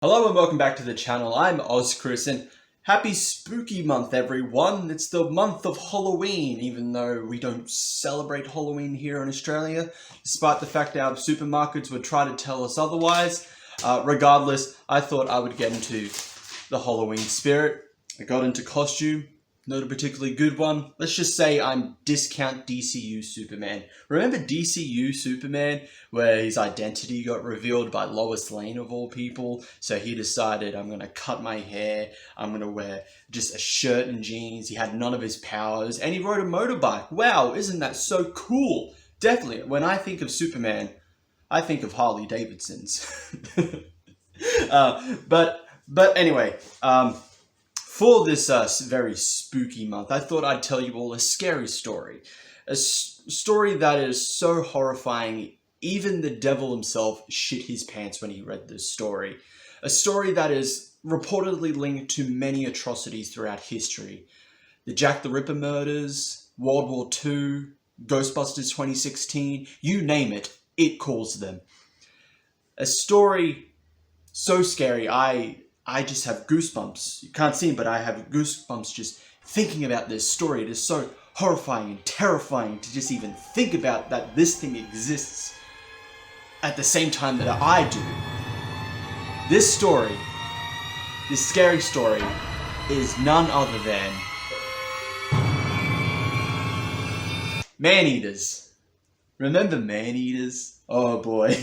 Hello and welcome back to the channel. I'm OzChris and happy spooky month everyone. It's the month of Halloween, even though we don't celebrate Halloween here in Australia, despite the fact our supermarkets would try to tell us otherwise. Regardless, I thought I would get into the Halloween spirit. I got into costume, not a particularly good one. Let's just say I'm discount DCU Superman. Remember DCU Superman, where his identity got revealed by Lois Lane of all people? So he decided, I'm going to cut my hair, I'm going to wear just a shirt and jeans. He had none of his powers, and he rode a motorbike. Wow, isn't that so cool? Definitely, when I think of Superman, I think of Harley Davidsons. But anyway, for this very spooky month, I thought I'd tell you all a scary story. A story that is so horrifying, even the devil himself shit his pants when he read this story. A story that is reportedly linked to many atrocities throughout history. The Jack the Ripper murders, World War II, Ghostbusters 2016, you name it, it calls them. A story so scary, I just have goosebumps. You can't see them, but I have goosebumps just thinking about this story. It is so horrifying and terrifying to just even think about that this thing exists at the same time that I do. This story, this scary story, is none other than man-eaters. Remember man-eaters? Oh boy.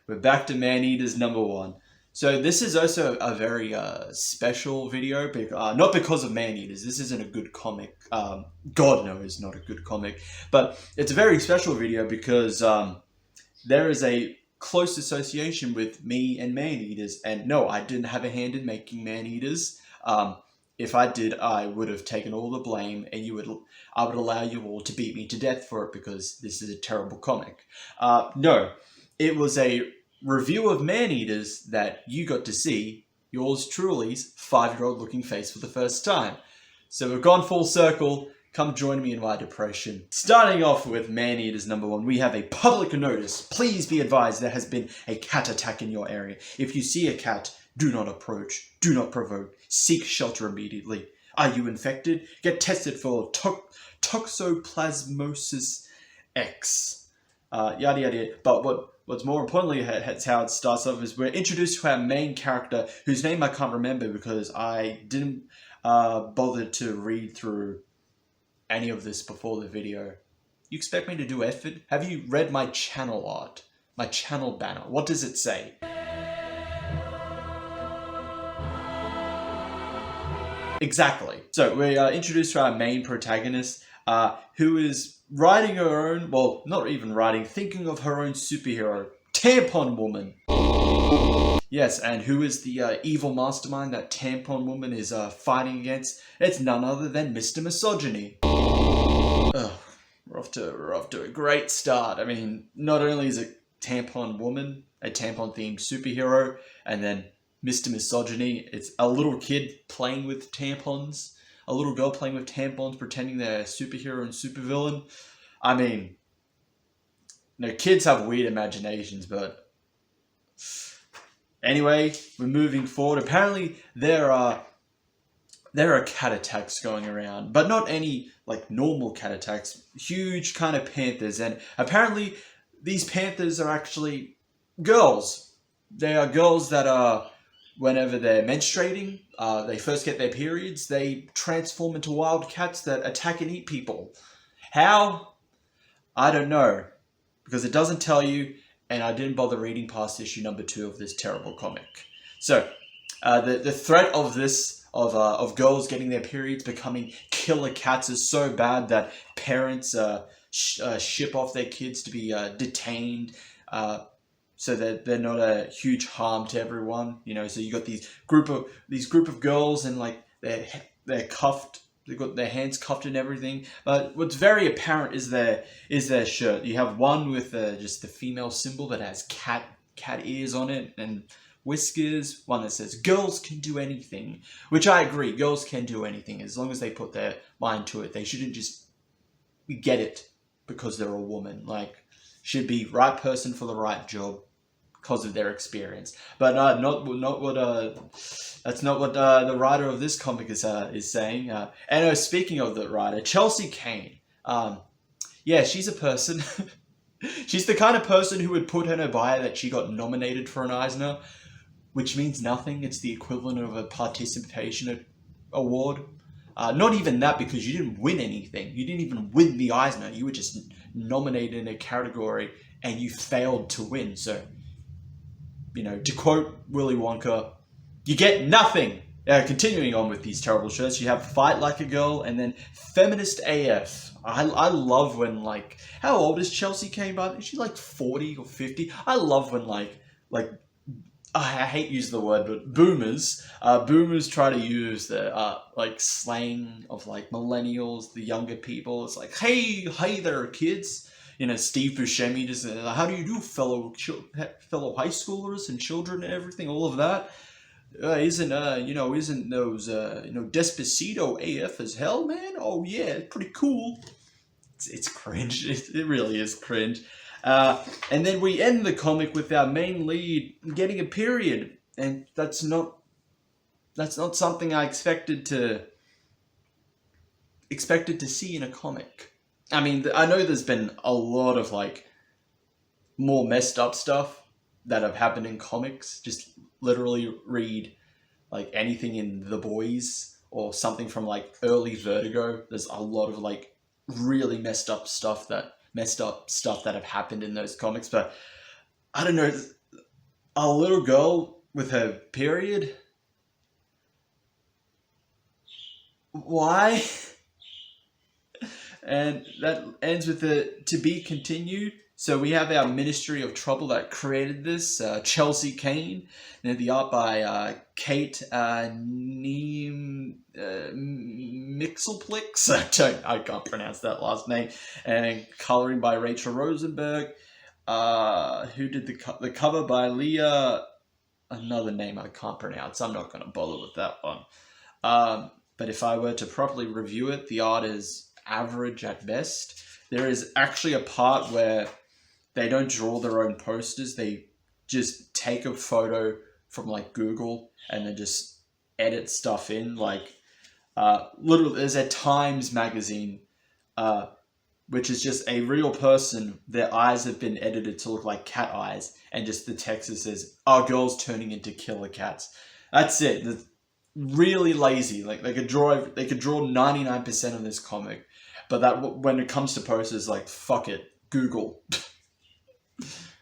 We're back to man-eaters number one. So this is also a very special video, not because of man-eaters. This isn't a good comic. God knows not a good comic. But it's a very special video because there is a close association with me and man-eaters. And no, I didn't have a hand in making man-eaters. If I did, I would have taken all the blame, and I would allow you all to beat me to death for it because this is a terrible comic. No, it was a review of man-eaters that you got to see yours truly's 5-year-old looking face for the first time. So we've gone full circle. Come join me in my depression. Starting off with man-eaters number one, we have a public notice. Please be advised there has been a cat attack in your area. If you see a cat, do not approach, do not provoke, seek shelter immediately. Are you infected? Get tested for Toxoplasmosis X. Yada yada yada. But what's more importantly, it's how it starts off, is we're introduced to our main character, whose name I can't remember because I didn't bother to read through any of this before the video. You expect me to do effort? Have you read my channel art? My channel banner? What does it say? Exactly. So we are introduced to our main protagonist, who is writing her own, well, not even writing, thinking of her own superhero, Tampon Woman. Yes, and who is the evil mastermind that Tampon Woman is fighting against? It's none other than Mr. Misogyny. Ugh, we're off to a great start. I mean, not only is it Tampon Woman, a tampon-themed superhero, and then Mr. Misogyny, it's a little kid playing with tampons. A little girl playing with tampons, pretending they're a superhero and supervillain. I mean, kids have weird imaginations, but anyway, we're moving forward. Apparently, there are cat attacks going around, but not any like normal cat attacks. Huge kind of panthers, and apparently, these panthers are actually girls. They are girls that are, whenever they're menstruating, they first get their periods, they transform into wild cats that attack and eat people. How? I don't know, because it doesn't tell you, and I didn't bother reading past issue number 2 of this terrible comic. So, the threat of this, of girls getting their periods becoming killer cats, is so bad that parents ship off their kids to be detained, so that they're not a huge harm to everyone, So you got these group of girls, and like they're cuffed, they've got their hands cuffed and everything. But what's very apparent is their shirt. You have one with just the female symbol that has cat ears on it and whiskers. One that says "Girls can do anything," which I agree. Girls can do anything as long as they put their mind to it. They shouldn't just get it because they're a woman. Like, should be right person for the right job. because of their experience. But not what that's not what the writer of this comic is saying. And speaking of the writer, Chelsea Kane. Yeah, she's a person. She's the kind of person who would put in her bio that she got nominated for an Eisner, which means nothing. It's the equivalent of a participation award. Not even that, because you didn't win anything. You didn't even win the Eisner. You were just nominated in a category and you failed to win. So, to quote Willy Wonka, you get nothing. Continuing on with these terrible shirts, you have Fight Like a Girl and then Feminist AF. I love when, how old is Chelsea Kane? Is she 40 or 50? I love when I hate using the word, but boomers try to use the slang of millennials, the younger people. It's like, hey there, kids. Steve Buscemi just, how do you do, fellow high schoolers and children and everything, all of that. Isn't those Despacito AF as hell, man? Oh yeah, it's pretty cool. It's cringe. It really is cringe. And then we end the comic with our main lead getting a period, and that's not something I expected to see in a comic. I mean, I know there's been a lot of more messed up stuff that have happened in comics. Just literally read anything in The Boys or something from early Vertigo. There's a lot of really messed up stuff that have happened in those comics. But I don't know, a little girl with her period, why? And that ends with the to be continued. So we have our Ministry of Trouble that created this, Chelsea Kane, and the art by Kate Mixelplix. I can't pronounce that last name, and coloring by Rachel Rosenberg. Who did the cover by Leah? Another name I can't pronounce. I'm not going to bother with that one. But if I were to properly review it, the art is average at best. There is actually a part where they don't draw their own posters. They just take a photo from Google and then just edit stuff in. Literally, there's a Times magazine, which is just a real person. Their eyes have been edited to look like cat eyes, and just the text that says, "Our girls turning into killer cats." That's it. It's really lazy. They could draw 99% of this comic, but that when it comes to posters, fuck it, Google.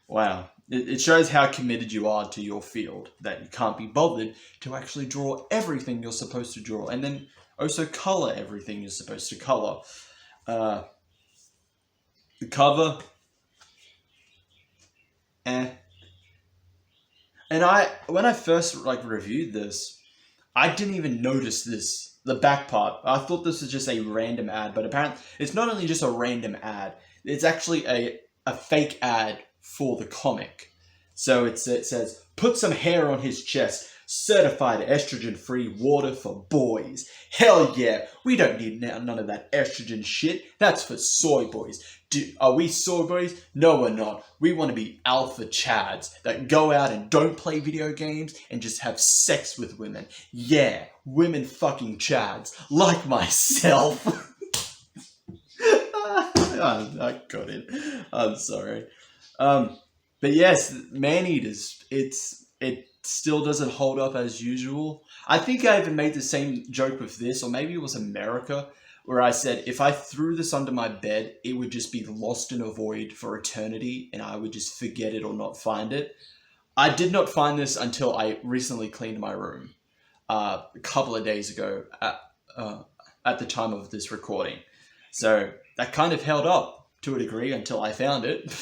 Wow. It shows how committed you are to your field, that you can't be bothered to actually draw everything you're supposed to draw, and then also color everything you're supposed to color. The cover, And when I first reviewed this, I didn't even notice the back part. I thought this was just a random ad, but apparently it's not only just a random ad, it's actually a fake ad for the comic. So it says, put some hair on his chest, certified estrogen-free water for boys. Hell yeah, we don't need none of that estrogen shit. That's for soy boys. Are we soy boys? No, we're not. We want to be alpha chads that go out and don't play video games and just have sex with women. Yeah, women fucking chads, like myself. I got it. I'm sorry. But yes, Man-Eaters, it still doesn't hold up as usual. I think I even made the same joke with this, or maybe it was America, where I said if I threw this under my bed, it would just be lost in a void for eternity, and I would just forget it or not find it. I did not find this until I recently cleaned my room a couple of days ago at the time of this recording. So that kind of held up to a degree until I found it.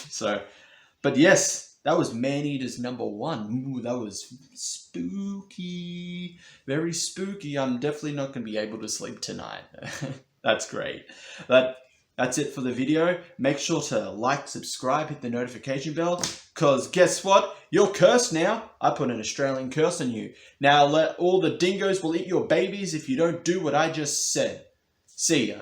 But yes, that was Man-Eaters #1. Ooh, that was spooky. Very spooky. I'm definitely not going to be able to sleep tonight. That's great. But that's it for the video. Make sure to like, subscribe, hit the notification bell. Because guess what? You're cursed now. I put an Australian curse on you. Now all the dingoes will eat your babies if you don't do what I just said. See ya.